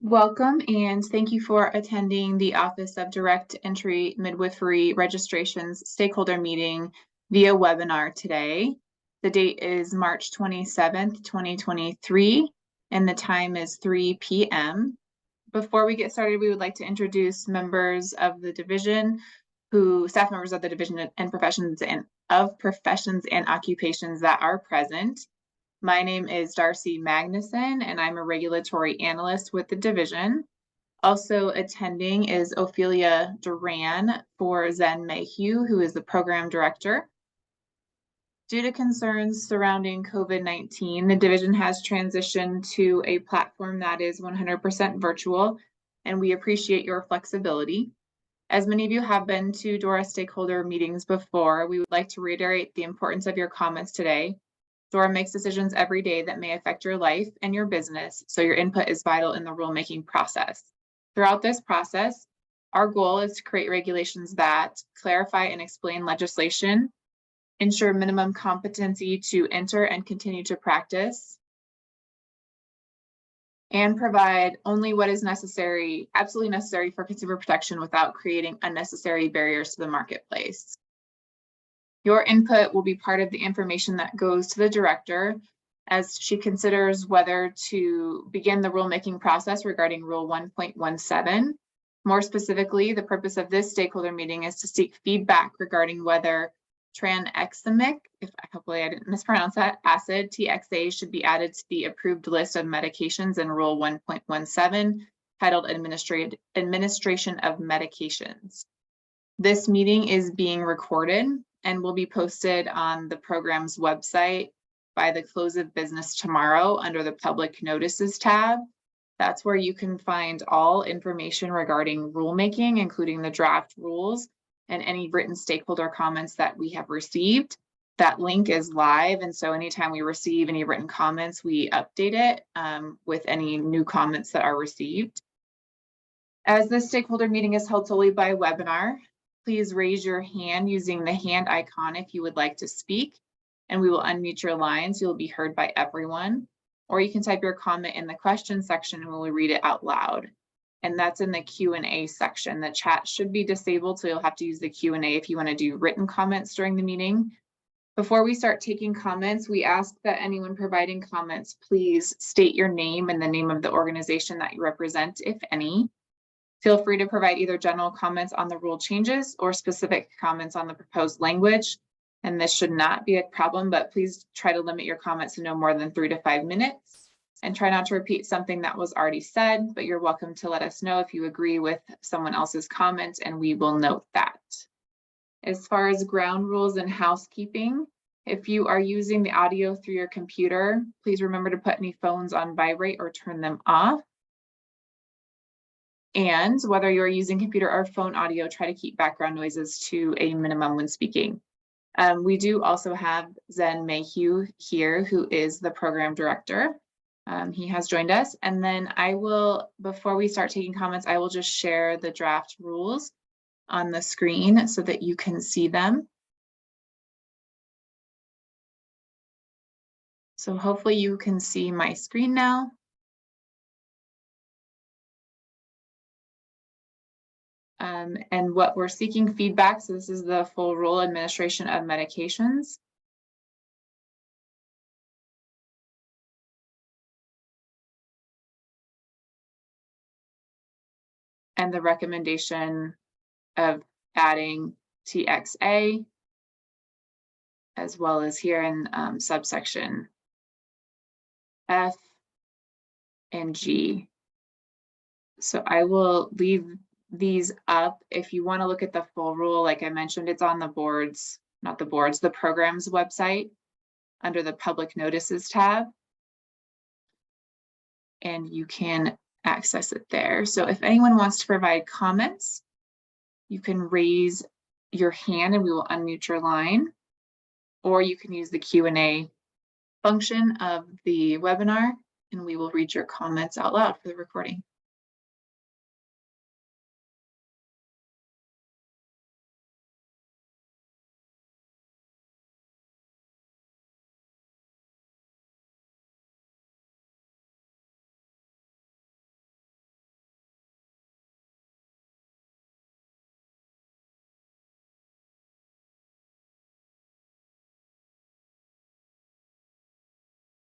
Welcome and thank you for attending the Office of Direct Entry Midwifery Registration's stakeholder meeting via webinar today. The date is March 27th, 2023, and the time is 3 p.m. Before we get started, we would like to introduce members of the division, staff members of the division and professions and occupations that are present. My name is Darcy Magnuson, and I'm a regulatory analyst with the division. Also attending is Ophelia Duran for Zen Mayhew, who is the program director. Due to concerns surrounding COVID-19, the division has transitioned to a platform that is 100% virtual, and we appreciate your flexibility. As many of you have been to DORA stakeholder meetings before, we would like to reiterate the importance of your comments today. DORA makes decisions every day that may affect your life and your business, so your input is vital in the rulemaking process. Throughout this process, our goal is to create regulations that clarify and explain legislation, ensure minimum competency to enter and continue to practice, and provide only what is necessary, absolutely necessary for consumer protection without creating unnecessary barriers to the marketplace. Your input will be part of the information that goes to the director as she considers whether to begin the rulemaking process regarding Rule 1.17. More specifically, the purpose of this stakeholder meeting is to seek feedback regarding whether tranexamic, hopefully I didn't mispronounce that, acid, TXA, should be added to the approved list of medications in Rule 1.17, titled Administration of Medications. This meeting is being recorded and will be posted on the program's website by the close of business tomorrow under the Public Notices tab. That's where you can find all information regarding rulemaking, including the draft rules and any written stakeholder comments that we have received. That link is live, and so anytime we receive any written comments, we update it with any new comments that are received. As this stakeholder meeting is held solely by webinar, please raise your hand using the hand icon if you would like to speak, and we will unmute your line so you'll be heard by everyone. Or you can type your comment in the question section and we'll read it out loud. And that's in the Q&A section. The chat should be disabled, so you'll have to use the Q&A if you want to do written comments during the meeting. Before we start taking comments, we ask that anyone providing comments, please state your name and the name of the organization that you represent, if any. Feel free to provide either general comments on the rule changes or specific comments on the proposed language. And this should not be a problem, but please try to limit your comments to no more than 3 to 5 minutes and try not to repeat something that was already said, but you're welcome to let us know if you agree with someone else's comment and we will note that. As far as ground rules and housekeeping, if you are using the audio through your computer, please remember to put any phones on vibrate or turn them off. And whether you're using computer or phone audio, try to keep background noises to a minimum when speaking. We do also have Zen Mayhew here, who is the program director. He has joined us. And then I will, before we start taking comments, I will just share the draft rules on the screen so that you can see them. So hopefully you can see my screen now. And what we're seeking feedback, so this is the full rule administration of medications. And the recommendation of adding TXA, as well as here in subsection F and G. So I will leave these up. If you want to look at the full rule, like I mentioned, it's on the boards, not the boards, the program's website under the Public Notices tab. And you can access it there. So if anyone wants to provide comments, you can raise your hand and we will unmute your line, or you can use the Q&A function of the webinar and we will read your comments out loud for the recording.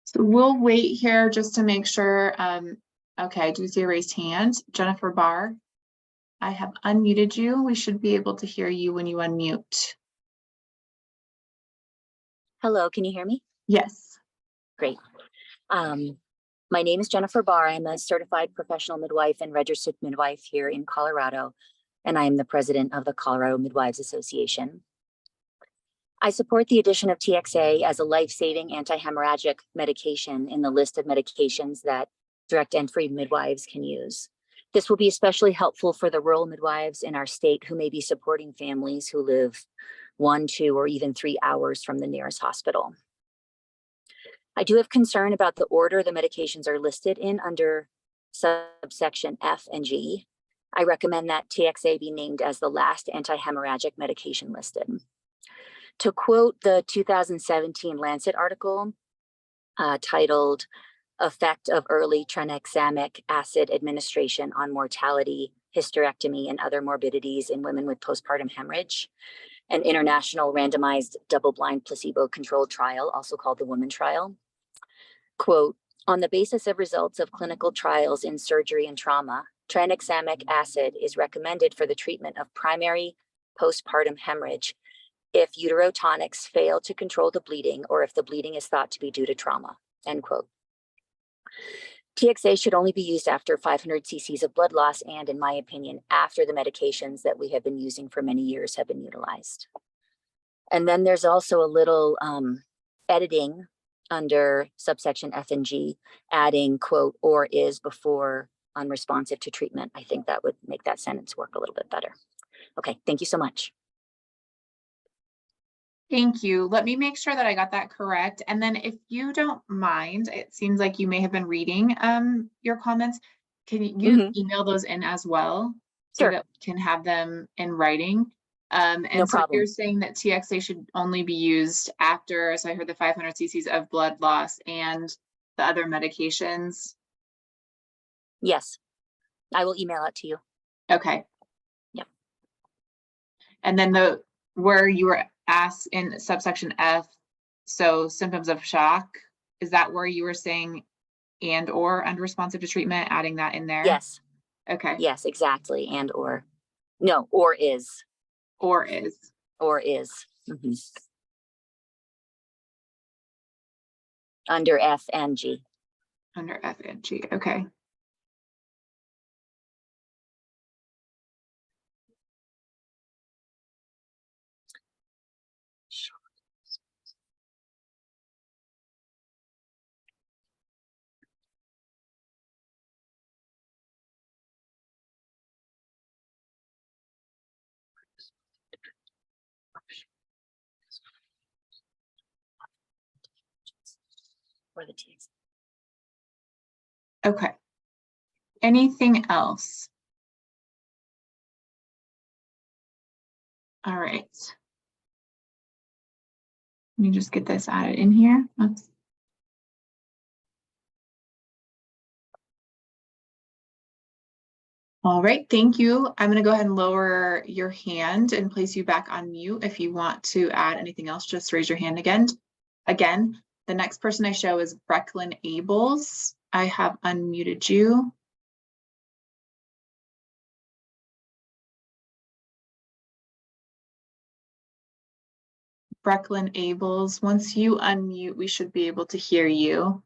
So we'll wait here just to make sure. Okay, I do see a raised hand. Jennifer Barr, I have unmuted you. We should be able to hear you when you unmute. Hello, can you hear me? Yes. Great. My name is Jennifer Barr. I'm a certified professional midwife and registered midwife here in Colorado, and I am the president of the Colorado Midwives Association. I support the addition of TXA as a life-saving anti-hemorrhagic medication in the list of medications that direct entry midwives can use. This will be especially helpful for the rural midwives in our state who may be supporting families who live 1, 2, or even 3 hours from the nearest hospital. I do have concern about the order the medications are listed in under subsection F and G. I recommend that TXA be named as the last anti-hemorrhagic medication listed. To quote the 2017 Lancet article titled Effect of Early Tranexamic Acid Administration on Mortality, Hysterectomy, and Other Morbidities in Women with Postpartum Hemorrhage, an international randomized double-blind placebo-controlled trial, also called the Woman Trial. Quote, on the basis of results of clinical trials in surgery and trauma, tranexamic acid is recommended for the treatment of primary postpartum hemorrhage if uterotonics fail to control the bleeding or if the bleeding is thought to be due to trauma, end quote. TXA should only be used after 500 cc's of blood loss and, in my opinion, after the medications that we have been using for many years have been utilized. And then there's also a little editing under subsection F and G, adding, quote, or is before unresponsive to treatment. I think that would make that sentence work a little bit better. Okay, thank you so much. Thank you. Let me make sure that I got that correct. And then if you don't mind, it seems like you may have been reading your comments. Can you email those in as well? So Sure. that we can have them in writing? And No so problem. you're saying that TXA should only be used after, so I heard the 500 cc's of blood loss and the other medications? Yes, I will email it to you. Okay. Yep. And then where you were asked in subsection F, so symptoms of shock, is that where you were saying and or unresponsive to treatment, adding that in there? Yes. Okay. Yes, exactly. And or. No, or is. Or is. Or is. Under F and G. Under F and G. Okay. Or the TXA. Okay. Anything else? All right. Let me just get this added in here. Oops. All right, thank you. I'm going to go ahead and lower your hand and place you back on mute. If you want to add anything else, just raise your hand again. Again, the next person I show is Brecklin Abels. I have unmuted you. Brecklin Abels, once you unmute, we should be able to hear you.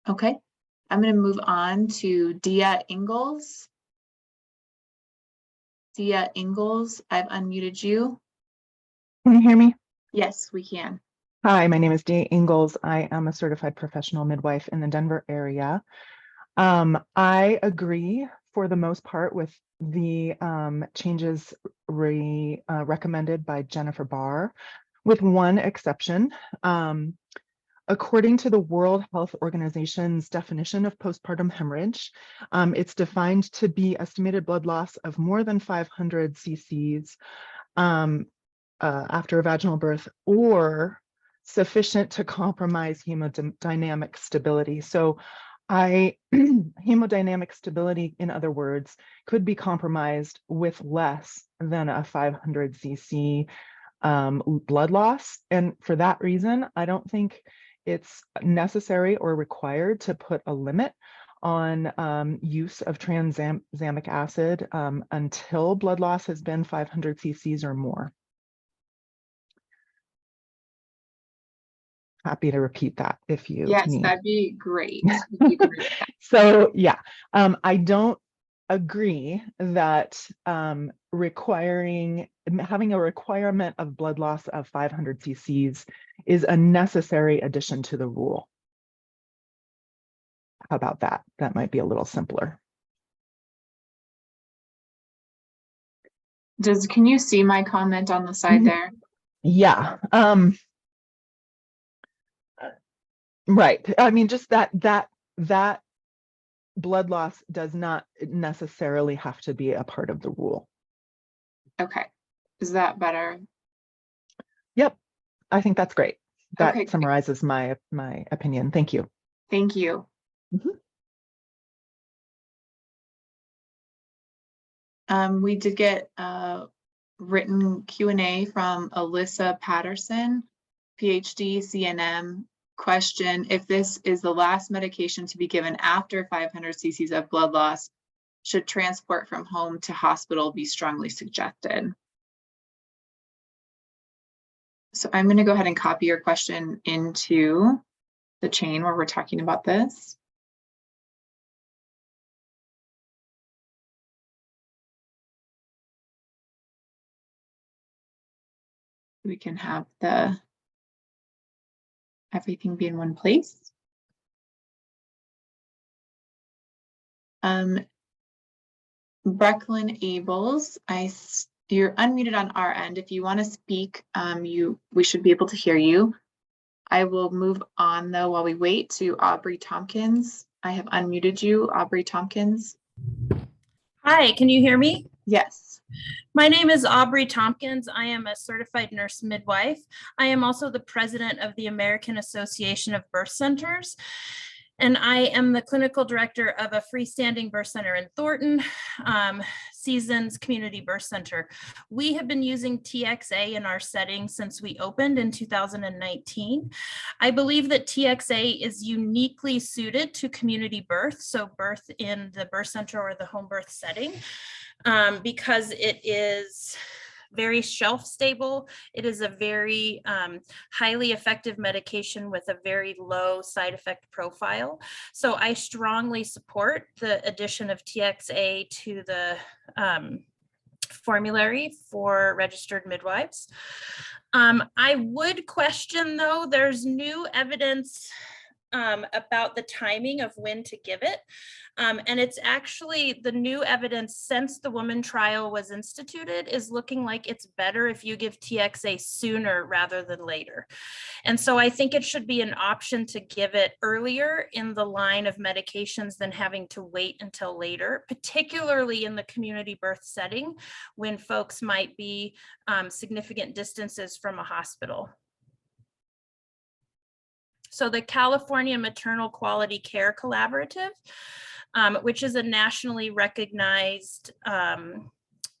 Okay, I'm going to move on to Dia Ingalls. Dia Ingalls, I've unmuted you. Can you hear me? Yes, we can. Hi, my name is Dia Ingalls. I am a certified professional midwife in the Denver area. I agree for the most part with the changes recommended by Jennifer Barr, with one exception. According to the World Health Organization's definition of postpartum hemorrhage, it's defined to be estimated blood loss of more than 500 cc's after a vaginal birth or sufficient to compromise hemodynamic stability. So Hemodynamic stability, in other words, could be compromised with less than a 500 cc blood loss. And for that reason, I don't think it's necessary or required to put a limit on use of tranexamic acid until blood loss has been 500 cc's or more. Happy to repeat that if you Yes, need. that'd be great. If you could read that. So yeah, I don't agree that having a requirement of blood loss of 500 cc's is a necessary addition to the rule. How about that? That might be a little simpler. Can you see my comment on the side there? Yeah. Right. I mean, just that blood loss does not necessarily have to be a part of the rule. Okay. Is that better? Yep. I think that's great. That Okay, summarizes my opinion. Thank you. thank you. We did get a written Q&A from Alyssa Patterson, PhD, CNM. Question: if this is the last medication to be given after 500 cc's of blood loss, should transport from home to hospital be strongly suggested? So I'm going to go ahead and copy your question into the chain where we're talking about this. We can have everything be in one place. Brecklin Ables, you're unmuted on our end. If you want to speak, we should be able to hear you. I will move on though while we wait to Aubrey Tompkins. I have unmuted you, Aubrey Tompkins. Hi, can you hear me? Yes. My name is Aubrey Tompkins. I am a certified nurse midwife. I am also the president of the American Association of Birth Centers, and I am the clinical director of a freestanding birth center in Thornton, Seasons Community Birth Center. We have been using TXA in our setting since we opened in 2019. I believe that TXA is uniquely suited to community birth, so birth in the birth center or the home birth setting, because it is very shelf stable. It is a very highly effective medication with a very low side effect profile. So I strongly support the addition of TXA to the formulary for registered midwives. I would question though, there's new evidence about the timing of when to give it. And it's actually the new evidence since the woman trial was instituted is looking like it's better if you give TXA sooner rather than later. And so I think it should be an option to give it earlier in the line of medications than having to wait until later, particularly in the community birth setting when folks might be significant distances from a hospital. So the California Maternal Quality Care Collaborative, which is a nationally recognized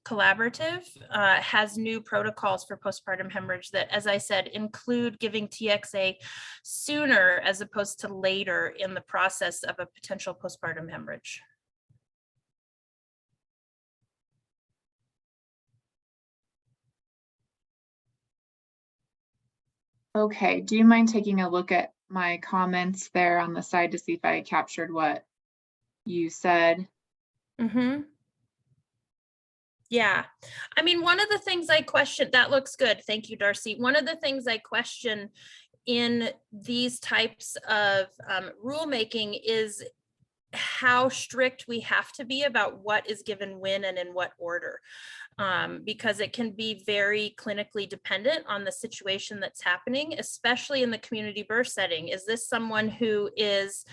collaborative, has new protocols for postpartum hemorrhage that, as I said, include giving TXA sooner as opposed to later in the process of a potential postpartum hemorrhage. Okay, do you mind taking a look at my comments there on the side to see if I captured what you said? Mm-hmm. Yeah, I mean, one of the things I question, that looks good. Thank you, Darcy. One of the things I question in these types of rulemaking is how strict we have to be about what is given when and in what order. Because it can be very clinically dependent on the situation that's happening, especially in the community birth setting. Is this someone who is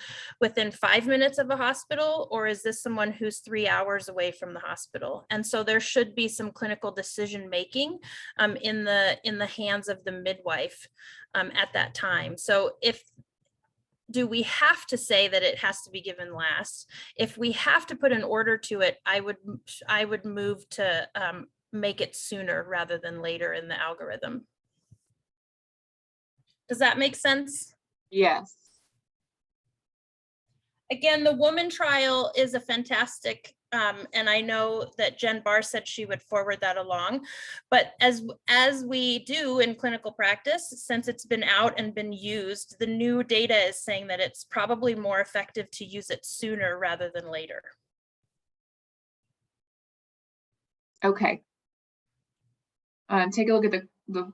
within 5 minutes of a hospital, or is this someone who's 3 hours away from the hospital? And so there should be some clinical decision making in the hands of the midwife at that time. So if do we have to say that it has to be given last? If we have to put an order to it, I would move to make it sooner rather than later in the algorithm. Does that make sense? Yes. Again, the woman trial is a fantastic, and I know that Jen Barr said she would forward that along. But as we do in clinical practice, since it's been out and been used, the new data is saying that it's probably more effective to use it sooner rather than later. Okay. Take a look at the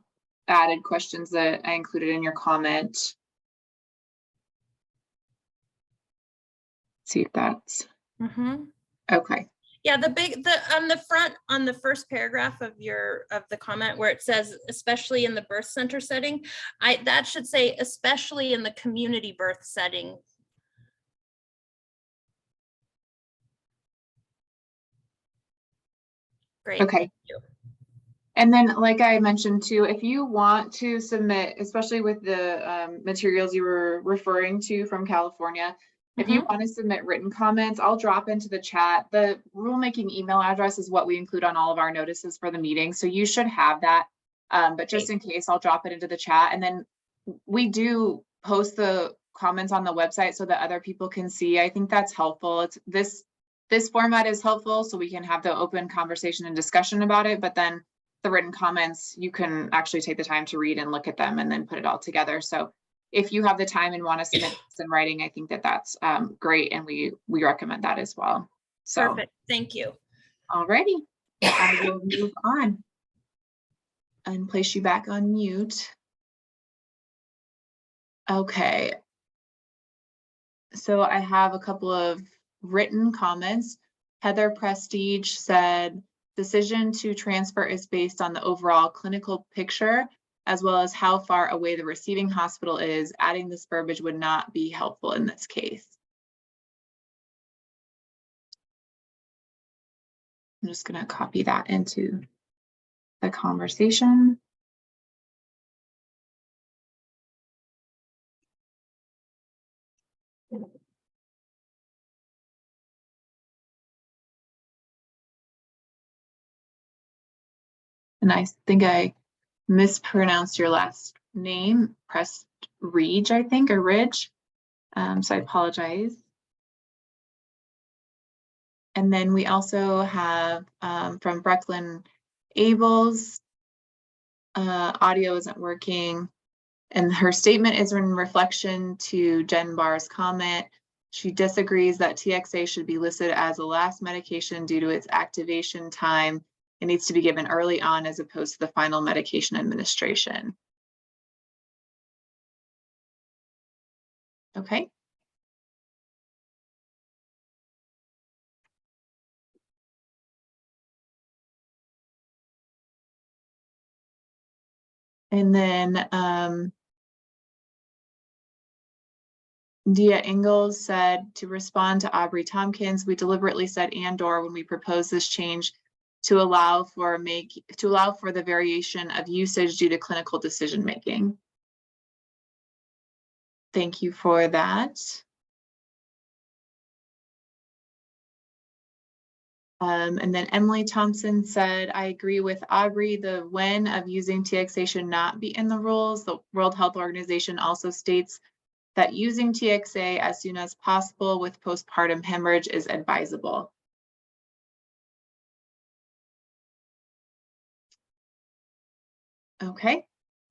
added questions that I included in your comment. See if that's okay. Yeah, on the front, on the first paragraph of the comment where it says, especially in the birth center setting, that should say, especially in the community birth setting. Great. Okay. Thank you. And then, like I mentioned too, if you want to submit, especially with the materials you were referring to from California, if you want to submit written comments, I'll drop into the chat. The rulemaking email address is what we include on all of our notices for the meeting. So you should have that. But just in case, I'll drop it into the chat. And then we do post the comments on the website so that other people can see. I think that's helpful. It's this format is helpful so we can have the open conversation and discussion about it. But then the written comments, you can actually take the time to read and look at them and then put it all together. So if you have the time and want to submit this in writing, I think that that's great. And we recommend that as well. So perfect. Thank you. Alrighty, I will move on and place you back on mute. Okay. So I have a couple of written comments. Heather Prestige said, decision to transfer is based on the overall clinical picture, as well as how far away the receiving hospital is. Adding this verbiage would not be helpful in this case. I'm just going to copy that into the conversation. And I think I mispronounced your last name, Prestige, I think, or Ridge. So I apologize. And then we also have from Brecklin Abels, audio isn't working. And her statement is in reflection to Jen Barr's comment. She disagrees that TXA should be listed as a last medication due to its activation time. It needs to be given early on as opposed to the final medication administration. Okay. And then Dia Ingalls said, to respond to Aubrey Tompkins, we deliberately said and/or when we proposed this change to allow for the variation of usage due to clinical decision making. Thank you for that. And then Emily Thompson said, I agree with Aubrey, the when of using TXA should not be in the rules. The World Health Organization also states that using TXA as soon as possible with postpartum hemorrhage is advisable. Okay,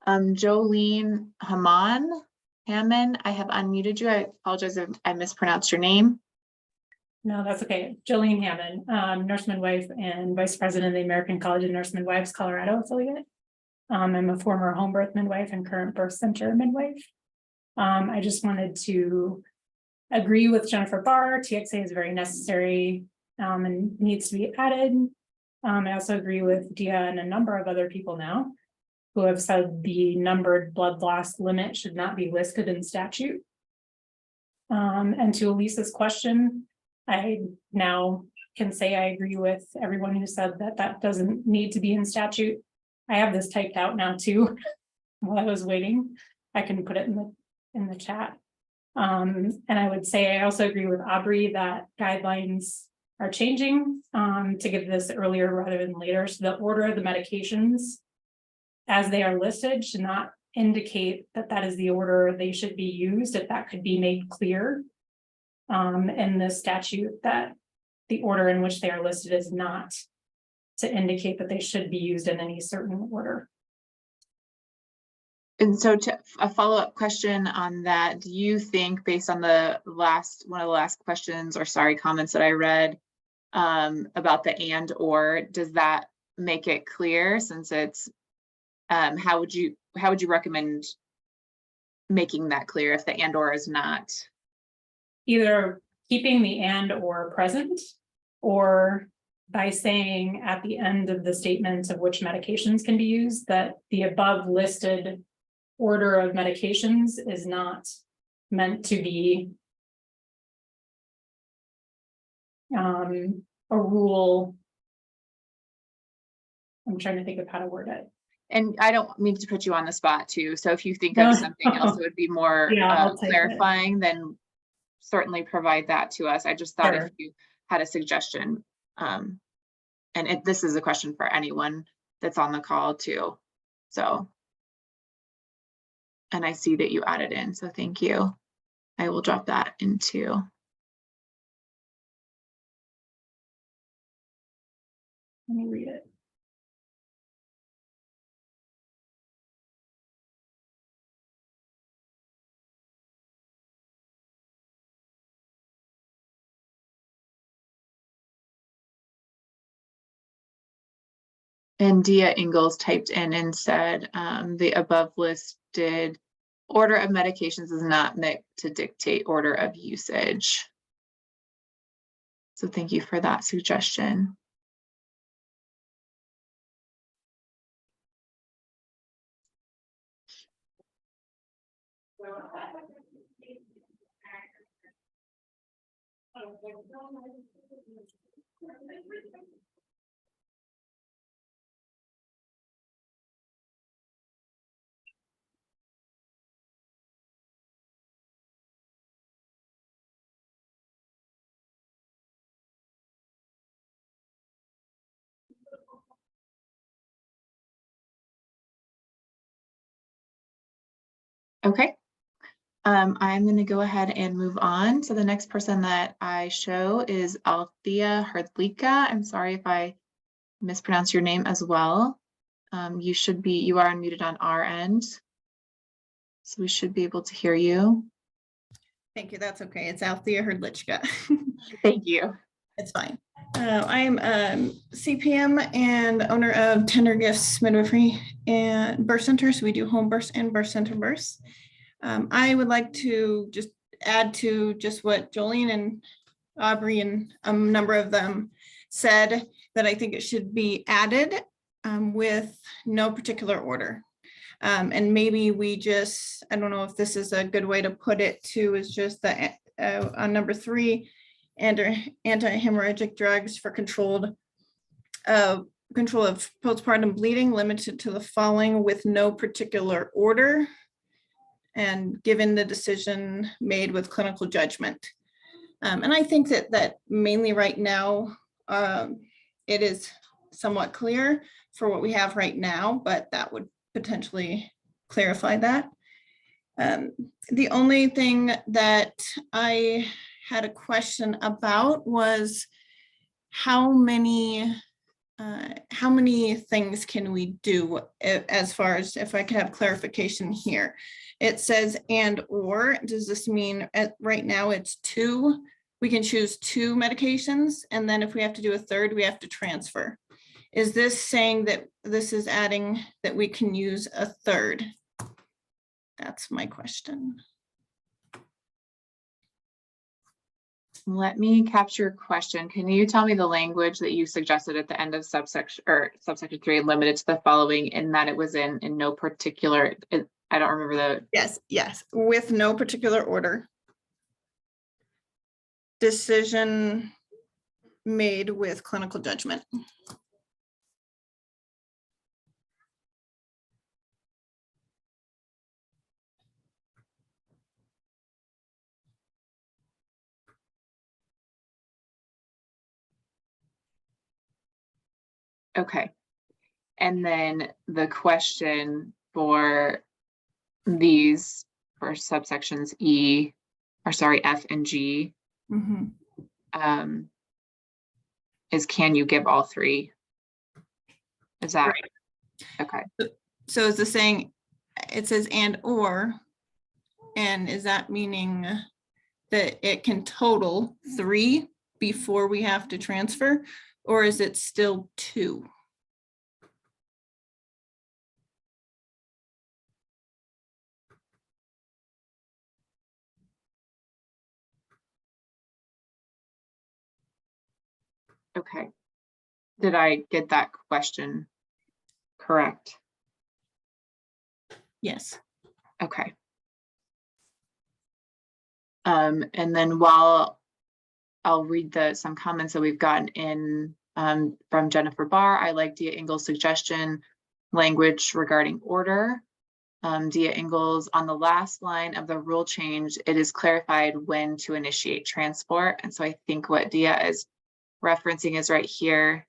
Jolene Hammond, I have unmuted you. I apologize if I mispronounced your name. No, that's okay. Jolene Hammond, nurse midwife and vice president of the American College of Nurse Midwives, Colorado affiliate. I'm a former home birth midwife and current birth center midwife. I just wanted to agree with Jennifer Barr. TXA is very necessary and needs to be added. I also agree with Dia and a number of other people now who have said the numbered blood loss limit should not be listed in statute. And to Elisa's question, I now can say I agree with everyone who said that that doesn't need to be in statute. I have this typed out now too. While I was waiting, I can put it in the chat. And I would say I also agree with Aubrey that guidelines are changing to give this earlier rather than later. So the order of the medications as they are listed should not indicate that that is the order they should be used, if that could be made clear in the statute, that the order in which they are listed is not to indicate that they should be used in any certain order. And so a follow-up question on that, do you think, based on one of the last questions or comments that I read about the and or, does that make it clear, since it's how would you recommend making that clear if the and or is not? Either keeping the and or present, or by saying at the end of the statement of which medications can be used, that the above listed order of medications is not meant to be a rule. I'm trying to think of how to word it. And I don't mean to put you on the spot too. So if you think of something else that would be more clarifying, then certainly provide that to us. I just thought if you had a suggestion, and this is a question for anyone that's on the call too. So, and I see that you added in, so thank you. I will drop that into. Let me read it. And Dia Ingalls typed in and said, the above listed order of medications is not meant to dictate order of usage. So thank you for that suggestion. Okay, I'm going to go ahead and move on. So the next person that I show is Althea Hrdlicka. I'm sorry if I mispronounce your name as well. You are unmuted on our end. So we should be able to hear you. Thank you. That's okay. It's Althea Hrdlicka. Thank you. It's fine. I'm CPM and owner of Tender Gifts Midwifery and Birth Center. So we do home births and birth center births. I would like to just add to just what Jolene and Aubrey and a number of them said, that I think it should be added with no particular order. And maybe we just, I don't know if this is a good way to put it too, is just that on number 3, anti-hemorrhagic drugs for control of postpartum bleeding limited to the following with no particular order, and given the decision made with clinical judgment. And I think that mainly right now, it is somewhat clear for what we have right now, but that would potentially clarify that. The only thing that I had a question about was how many things can we do, as far as, if I could have clarification here. It says and or, does this mean right now it's 2? We can choose 2 medications, and then if we have to do a third, we have to transfer. Is this saying that this is adding that we can use a third? That's my question. Let me capture your question. Can you tell me the language that you suggested at the end of subsection 3, limited to the following, in that it was in no particular, I don't remember the. Yes, with no particular order. Decision made with clinical judgment. Okay. And then the question for these, for subsections F and G, Mhm. is can you give all three? Is that Right. okay? So is the saying, it says and is that meaning that it can total 3 before we have to transfer, or is it still 2? Okay. Did I get that question correct? Yes. Okay. And then while I'll read some comments that we've gotten in from Jennifer Barr, I like Dia Ingles' suggestion, language regarding order. Dia Ingles, on the last line of the rule change, it is clarified when to initiate transport. And so I think what Dia is referencing is right here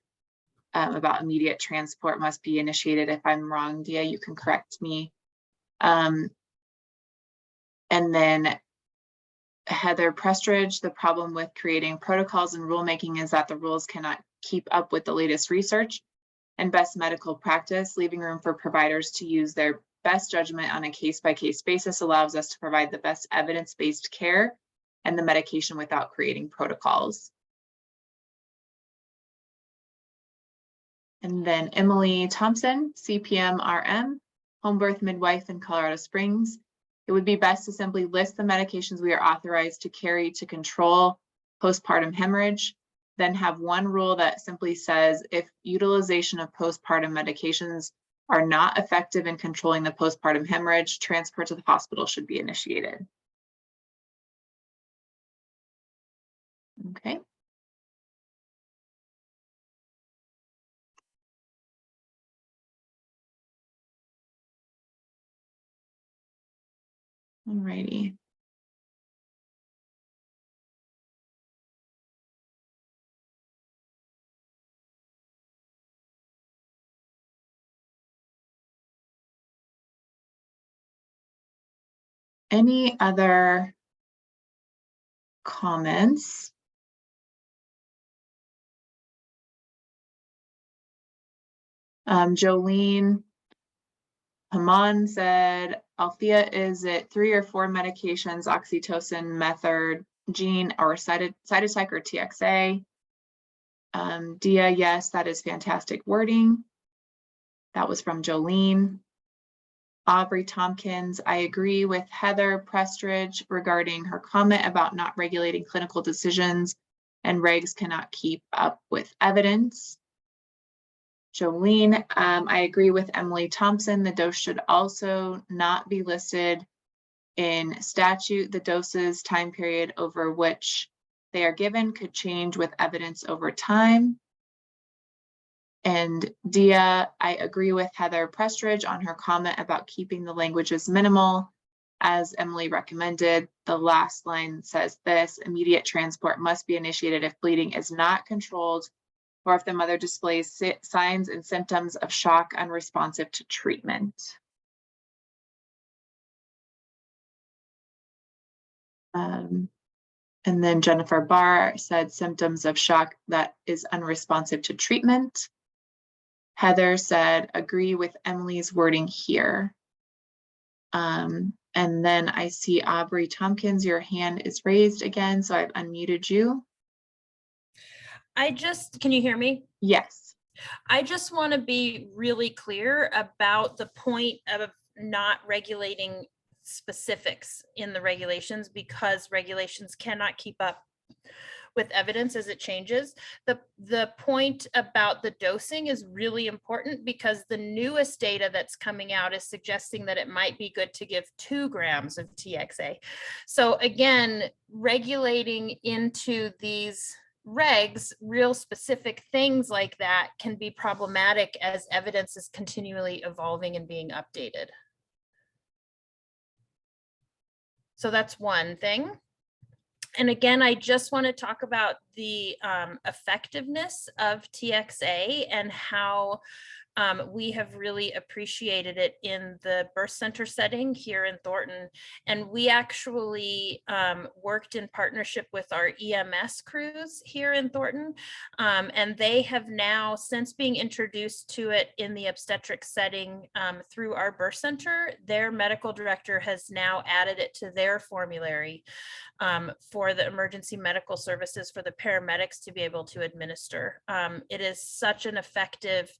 about immediate transport must be initiated. If I'm wrong, Dia, you can correct me. And then Heather Prestridge, the problem with creating protocols and rulemaking is that the rules cannot keep up with the latest research and best medical practice. Leaving room for providers to use their best judgment on a case-by-case basis allows us to provide the best evidence-based care and the medication without creating protocols. And then Emily Thompson, CPM RM, home birth midwife in Colorado Springs. It would be best to simply list the medications we are authorized to carry to control postpartum hemorrhage, then have one rule that simply says if utilization of postpartum medications are not effective in controlling the postpartum hemorrhage, transport to the hospital should be initiated. Okay. Alrighty. Any other comments? Jolene Haman said, Althea, is it 3 or 4 medications, oxytocin, method, gene, or cytosine or TXA? Dia, yes, that is fantastic wording. That was from Jolene. Aubrey Tompkins, I agree with Heather Prestridge regarding her comment about not regulating clinical decisions and regs cannot keep up with evidence. Jolene, I agree with Emily Thompson. The dose should also not be listed in statute. The doses time period over which they are given could change with evidence over time. And Dia, I agree with Heather Prestridge on her comment about keeping the languages minimal. As Emily recommended, the last line says this: immediate transport must be initiated if bleeding is not controlled or if the mother displays signs and symptoms of shock unresponsive to treatment. And then Jennifer Barr said symptoms of shock that is unresponsive to treatment. Heather said, agree with Emily's wording here. And then I see Aubrey Tompkins, your hand is raised again, so I've unmuted you. Can you hear me? Yes. I just want to be really clear about the point of not regulating specifics in the regulations because regulations cannot keep up with evidence as it changes. The point about the dosing is really important because the newest data that's coming out is suggesting that it might be good to give 2 grams of TXA. So again, regulating into these regs, real specific things like that can be problematic as evidence is continually evolving and being updated. So that's one thing. And again, I just want to talk about the effectiveness of TXA and how we have really appreciated it in the birth center setting here in Thornton. And we actually worked in partnership with our EMS crews here in Thornton. And they have now, since being introduced to it in the obstetric setting through our birth center, their medical director has now added it to their formulary for the emergency medical services for the paramedics to be able to administer. It is such an effective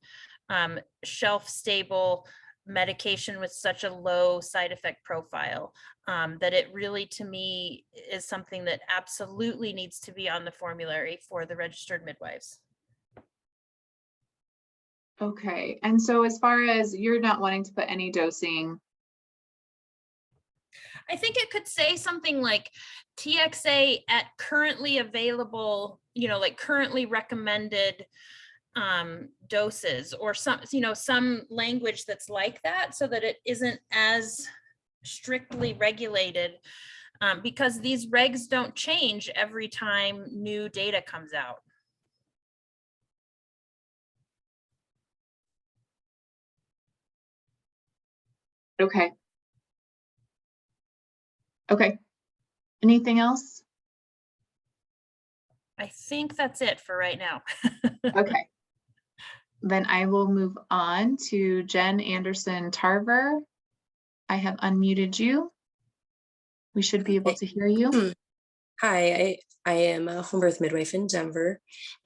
shelf-stable medication with such a low side effect profile that it really, to me, is something that absolutely needs to be on the formulary for the registered midwives. Okay, and so as far as you're not wanting to put any dosing, I think it could say something like TXA at currently available, like currently recommended doses, or some language that's like that, so that it isn't as strictly regulated, because these regs don't change every time new data comes out. okay. Okay, anything else? I think that's it for right now. Okay. Then I will move on to Jen Anderson Tarver. I have unmuted you. We should be able to hear you. Hi, I am a home birth midwife in Denver.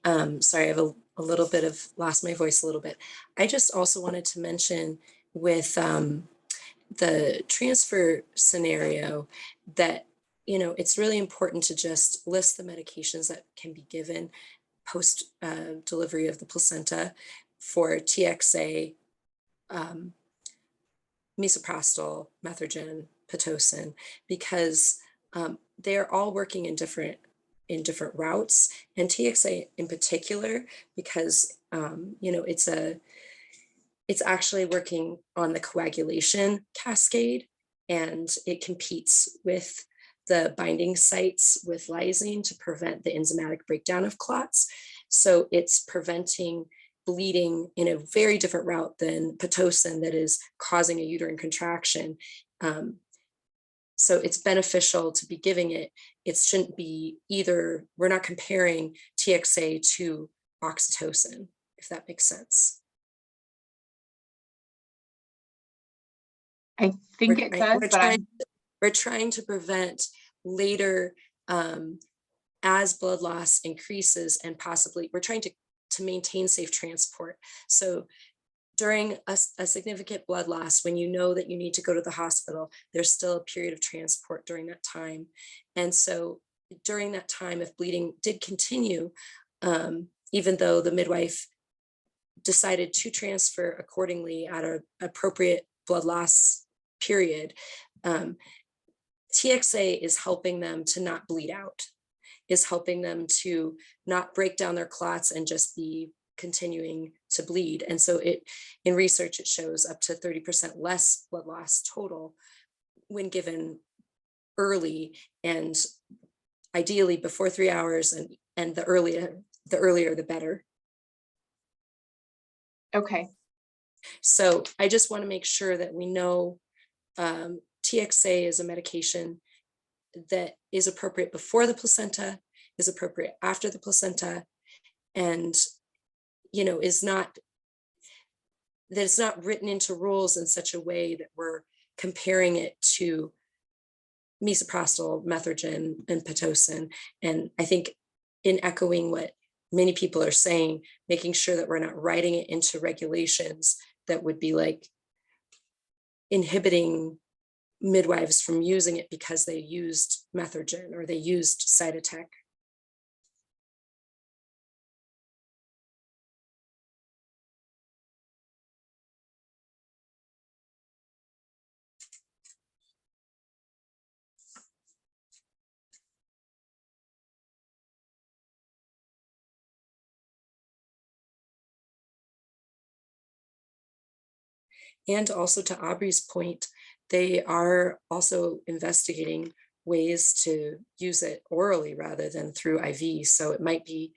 Sorry, I have a little bit of lost my voice a little bit. I just also wanted to mention with the transfer scenario that, it's really important to just list the medications that can be given post delivery of the placenta for TXA, misoprostol, methergin, Pitocin, because they're all working in different routes, and TXA in particular, because it's actually working on the coagulation cascade, and it competes with the binding sites with lysine to prevent the enzymatic breakdown of clots. So it's preventing bleeding in a very different route than Pitocin that is causing a uterine contraction. So it's beneficial to be giving it. It shouldn't be either. We're not comparing TXA to oxytocin, if that makes sense. I think it does, but we're trying to prevent later, as blood loss increases, and possibly we're trying to maintain safe transport. So during a significant blood loss, when you know that you need to go to the hospital, there's still a period of transport during that time. And so during that time, if bleeding did continue, even though the midwife decided to transfer accordingly at an appropriate blood loss period, TXA is helping them to not bleed out, is helping them to not break down their clots and just be continuing to bleed. And so in research, it shows up to 30% less blood loss total when given early, and ideally before 3 hours, and the earlier the better. okay. So I just want to make sure that we know TXA is a medication that is appropriate before the placenta, is appropriate after the placenta, and is not, that it's not written into rules in such a way that we're comparing it to misoprostol, methergin, and Pitocin. And I think in echoing what many people are saying, making sure that we're not writing it into regulations that would be like inhibiting midwives from using it because they used methergin or they used Cytotec. And also to Aubrey's point, they are also investigating ways to use it orally rather than through IV. So it might be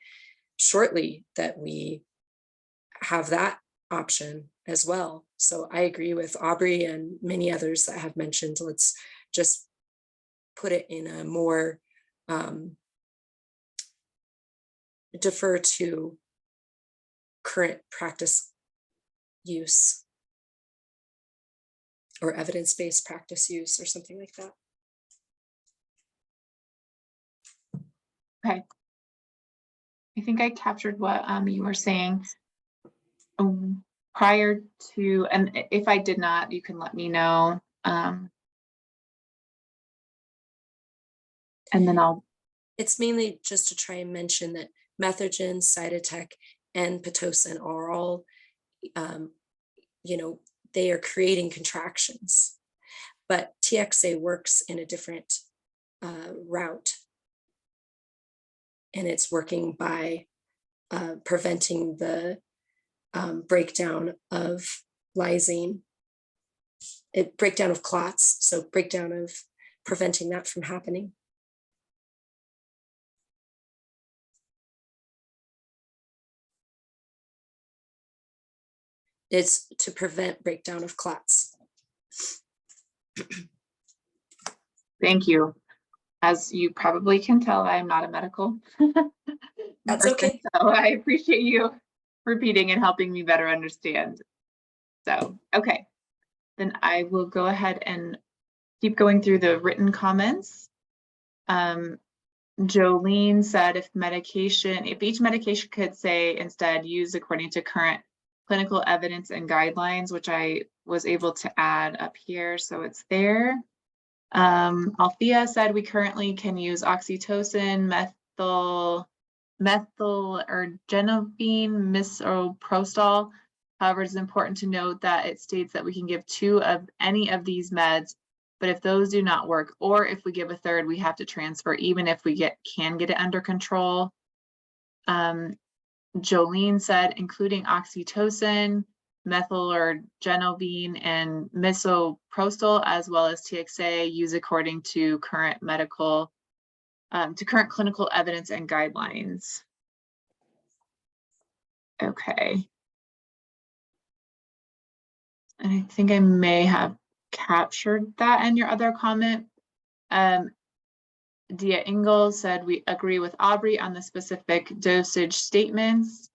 shortly that we have that option as well. So I agree with Aubrey and many others that have mentioned, let's just put it in a more defer to current practice use or evidence-based practice use or something like that. Okay. I think I captured what you were saying. Prior to, and if I did not, you can let me know. And then It's mainly just to try and mention that methogen, cytotec, and Pitocin are all, they are creating contractions, but TXA works in a different route. And it's working by preventing the breakdown of lysine, breakdown of clots, so breakdown of preventing that from happening. It's to prevent breakdown of clots. thank you. As you probably can tell, I'm not a medical That's person, okay. so I appreciate you repeating and helping me better understand. So, okay, then I will go ahead and keep going through the written comments. Jolene said if each medication could say instead use according to current clinical evidence and guidelines, which I was able to add up here, so it's there. Althea said we currently can use oxytocin, methyl or genovine, misoprostol. However, it's important to note that it states that we can give 2 of any of these meds, but if those do not work, or if we give a third, we have to transfer, even if we can get it under control. Jolene said, including oxytocin, methyl or genovine, and misoprostol, as well as TXA, use according to current current clinical evidence and guidelines. Okay. And I think I may have captured that in your other comment. Dia Ingalls said we agree with Aubrey on the specific dosage statements.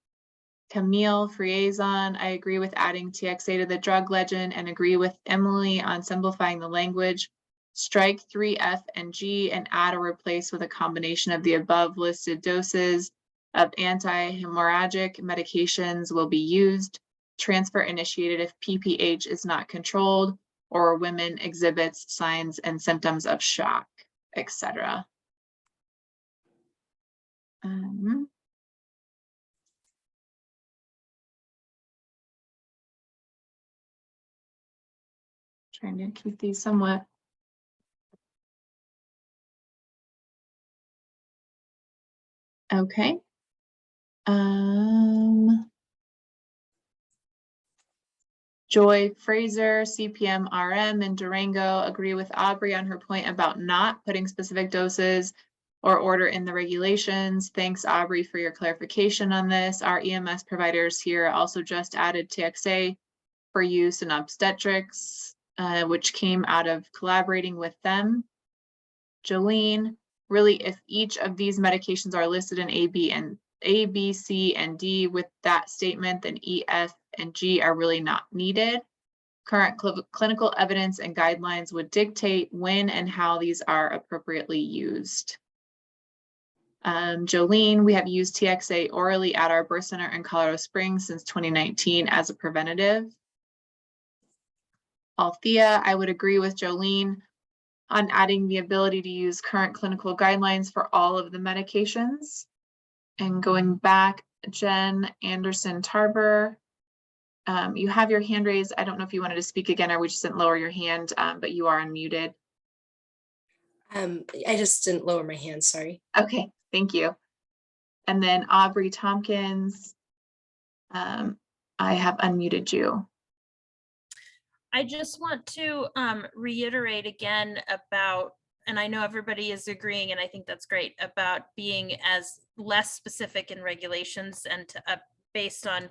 Camille Friazon, I agree with adding TXA to the drug legend and agree with Emily on simplifying the language. Strike 3F and G and add or replace with a combination of the above listed doses of anti-hemorrhagic medications will be used. Transfer initiated if PPH is not controlled or women exhibits signs and symptoms of shock, etc. Trying to keep these somewhat. Okay. Joy Fraser, CPM RM in Durango, agree with Aubrey on her point about not putting specific doses or order in the regulations. Thanks, Aubrey, for your clarification on this. Our EMS providers here also just added TXA for use in obstetrics, which came out of collaborating with them. Jolene, really, if each of these medications are listed in A, B, C, and D with that statement, then E, F, and G are really not needed. Current clinical evidence and guidelines would dictate when and how these are appropriately used. Jolene, we have used TXA orally at our birth center in Colorado Springs since 2019 as a preventative. Althea, I would agree with Jolene on adding the ability to use current clinical guidelines for all of the medications. And going back, Jen Anderson Tarver, you have your hand raised. I don't know if you wanted to speak again or we just didn't lower your hand, but you are unmuted. I just didn't lower my hand, sorry. Okay, thank you. And then Aubrey Tompkins, I have unmuted you. I just want to reiterate again about and I know everybody is agreeing, and I think that's great, about being as less specific in regulations and to based on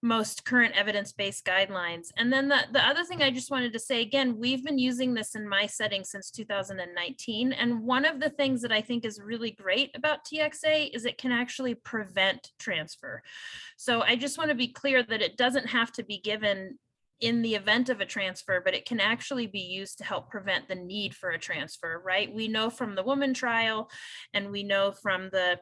most current evidence-based guidelines. And then the other thing I just wanted to say, again, we've been using this in my setting since 2019. And one of the things that I think is really great about TXA is it can actually prevent transfer. So I just want to be clear that it doesn't have to be given in the event of a transfer, but it can actually be used to help prevent the need for a transfer, right? We know from the woman trial, and we know from the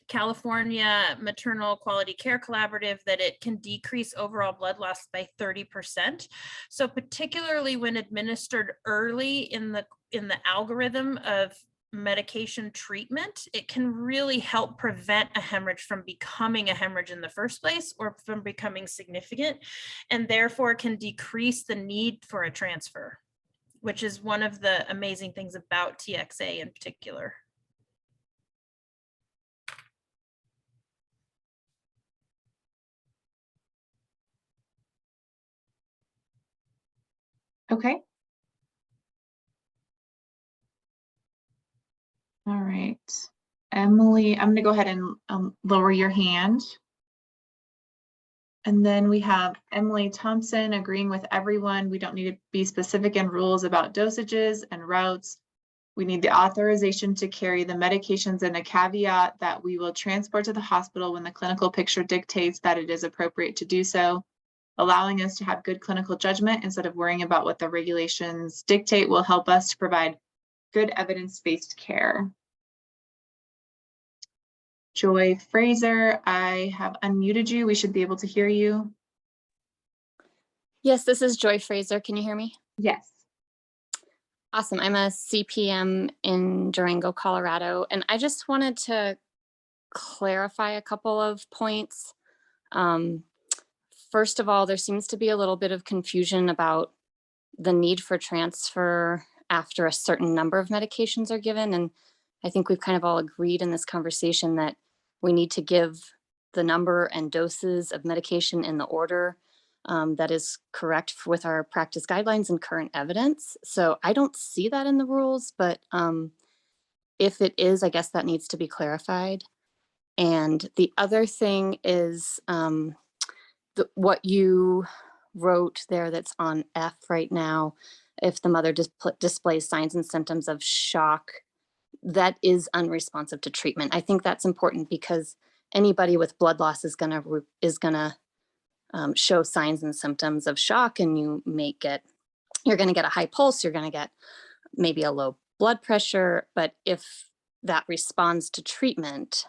California Maternal Quality Care Collaborative that it can decrease overall blood loss by 30%. So particularly when administered early in the algorithm of medication treatment, it can really help prevent a hemorrhage from becoming a hemorrhage in the first place or from becoming significant, and therefore can decrease the need for a transfer, which is one of the amazing things about TXA in particular. Okay. All right. Emily, I'm going to go ahead and lower your hand. And then we have Emily Thompson agreeing with everyone. We don't need to be specific in rules about dosages and routes. We need the authorization to carry the medications and a caveat that we will transport to the hospital when the clinical picture dictates that it is appropriate to do so. Allowing us to have good clinical judgment instead of worrying about what the regulations dictate will help us to provide good evidence-based care. Joy Fraser, I have unmuted you. We should be able to hear you. Yes, this is Joy Fraser. Can you hear me? Yes. Awesome. I'm a CPM in Durango, Colorado, and I just wanted to clarify a couple of points. First of all, there seems to be a little bit of confusion about the need for transfer after a certain number of medications are given. And I think we've kind of all agreed in this conversation that we need to give the number and doses of medication in the order that is correct with our practice guidelines and current evidence. So I don't see that in the rules, but if it is, I guess that needs to be clarified. And the other thing is what you wrote there that's on F right now, if the mother displays signs and symptoms of shock, that is unresponsive to treatment. I think that's important because anybody with blood loss is gonna show signs and symptoms of shock, and you're gonna get a high pulse, you're gonna get maybe a low blood pressure, but if that responds to treatment,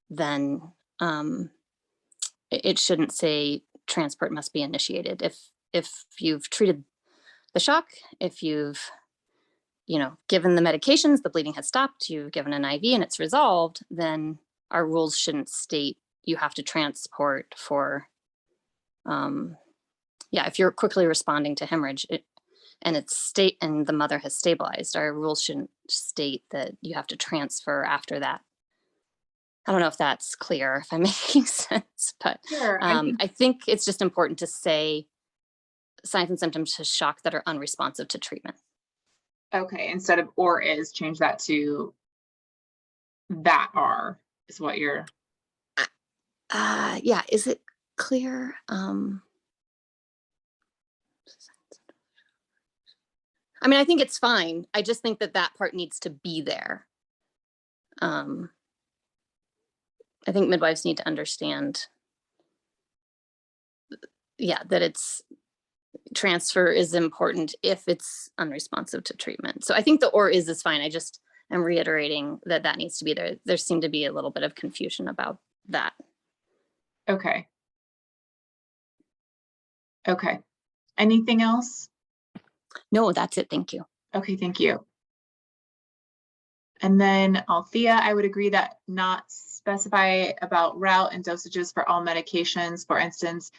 then it shouldn't say transport must be initiated. If you've treated the shock, if you've given the medications, the bleeding has stopped, you've given an IV and it's resolved, then our rules shouldn't state you have to transport for, if you're quickly responding to hemorrhage and the mother has stabilized, our rules shouldn't state that you have to transfer after that. I don't know if that's clear, if I'm making sense, but Sure, I think it's just important to say signs and symptoms of shock that are unresponsive to treatment. Okay, instead of or is, change that to that are is what you're. Yeah, is it clear? I mean, I think it's fine. I just think that part needs to be there. I think midwives need to understand, that it's transfer is important if it's unresponsive to treatment. So I think the or is fine. I just am reiterating that needs to be there. There seemed to be a little bit of confusion about that. Okay. Okay. Anything else? No, that's it. Thank you. Okay, thank you. And then Althea, I would agree that not specify about route and dosages for all medications. For instance,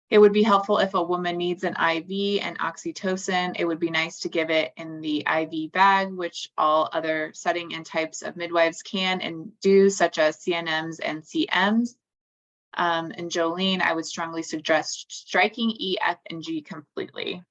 it would be helpful if a woman needs an IV and oxytocin, it would be nice to give it in the IV bag, which all other setting and types of midwives can and do, such as CNMs and CMs. And Jolene, I would strongly suggest striking E, F, and G completely.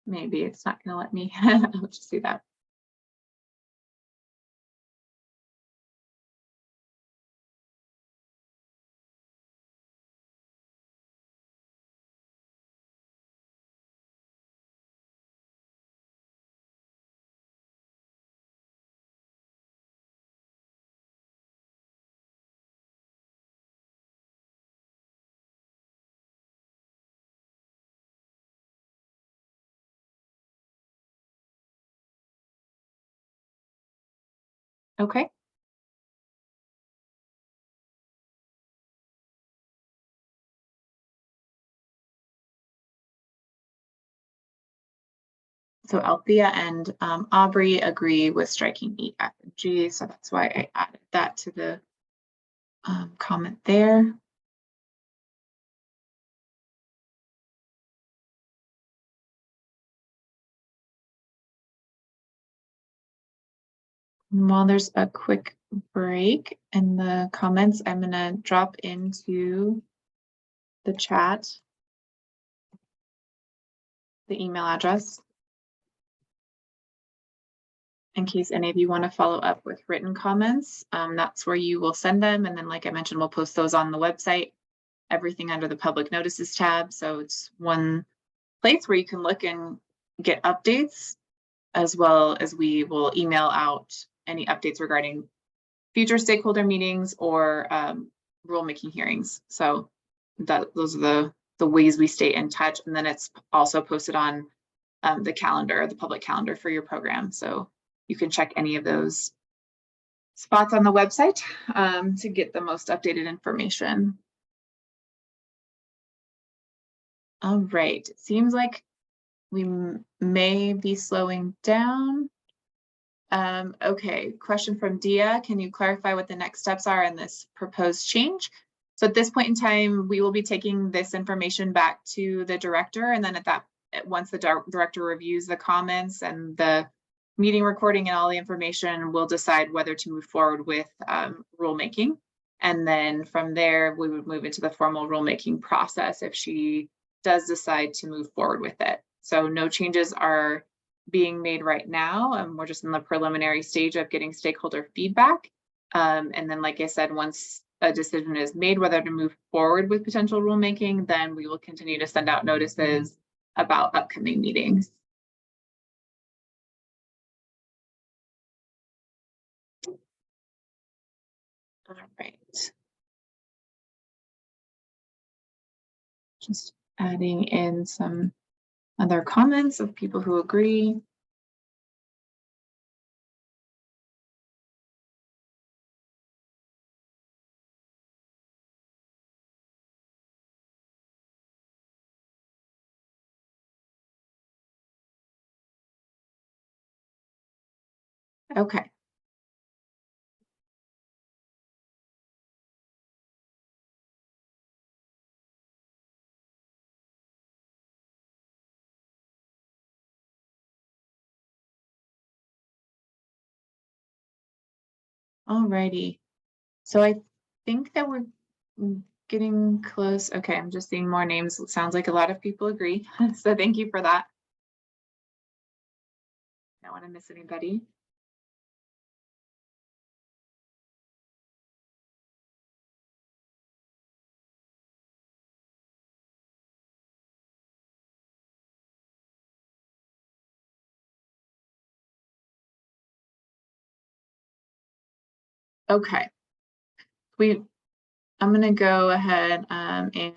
maybe it's not going to let me. I'll just do that. Okay. So Althea and Aubrey agree with striking E, F, and G. So that's why I added that to the comment there. While there's a quick break in the comments, I'm going to drop into the chat the email address in case any of you want to follow up with written comments. That's where you will send them. And then, like I mentioned, we'll post those on the website, everything under the public notices tab. So it's one place where you can look and get updates, as well as we will email out any updates regarding future stakeholder meetings or rulemaking hearings. So those are the ways we stay in touch. And then it's also posted on the calendar, the public calendar for your program. So you can check any of those spots on the website to get the most updated information. All right, it seems like we may be slowing down. Okay, question from Dia. Can you clarify what the next steps are in this proposed change? So at this point in time, we will be taking this information back to the director, and then once the director reviews the comments and the meeting recording and all the information, we'll decide whether to move forward with rulemaking. And then from there, we would move into the formal rulemaking process if she does decide to move forward with it. So no changes are being made right now, and we're just in the preliminary stage of getting stakeholder feedback. And then, like I said, once a decision is made whether to move forward with potential rulemaking, then we will continue to send out notices about upcoming meetings. All right. Just adding in some other comments of people who agree. Okay. Alrighty. So I think that we're getting close. Okay, I'm just seeing more names. It sounds like a lot of people agree. So thank you for that. I don't want to miss anybody. Okay. I'm going to go ahead and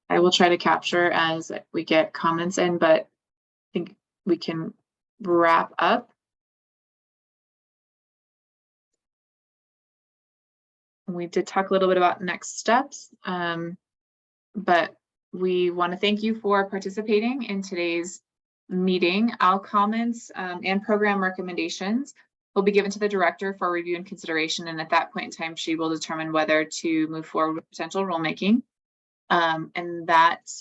I will try to capture as we get comments in, but I think we can wrap up. We did talk a little bit about next steps, but we want to thank you for participating in today's meeting. All comments and program recommendations will be given to the director for review and consideration, and at that point in time, she will determine whether to move forward with potential rulemaking. And that,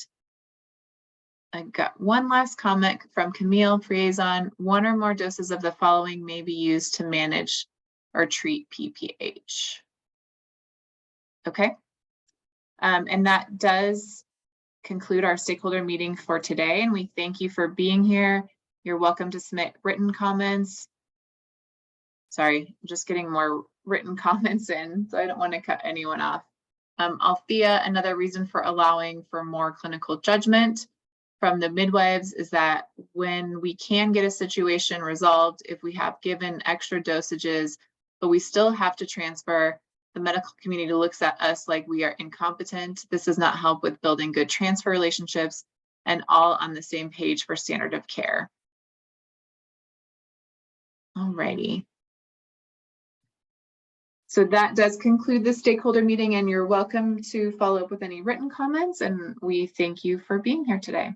I got one last comment from Camille Friazon. One or more doses of the following may be used to manage or treat PPH. Okay. And that does conclude our stakeholder meeting for today, and we thank you for being here. You're welcome to submit written comments. Sorry, I'm just getting more written comments in, so I don't want to cut anyone off. Althea, another reason for allowing for more clinical judgment from the midwives is that when we can get a situation resolved, if we have given extra dosages, but we still have to transfer, the medical community looks at us like we are incompetent. This does not help with building good transfer relationships and all on the same page for standard of care. All righty. So that does conclude the stakeholder meeting, and you're welcome to follow up with any written comments, and we thank you for being here today.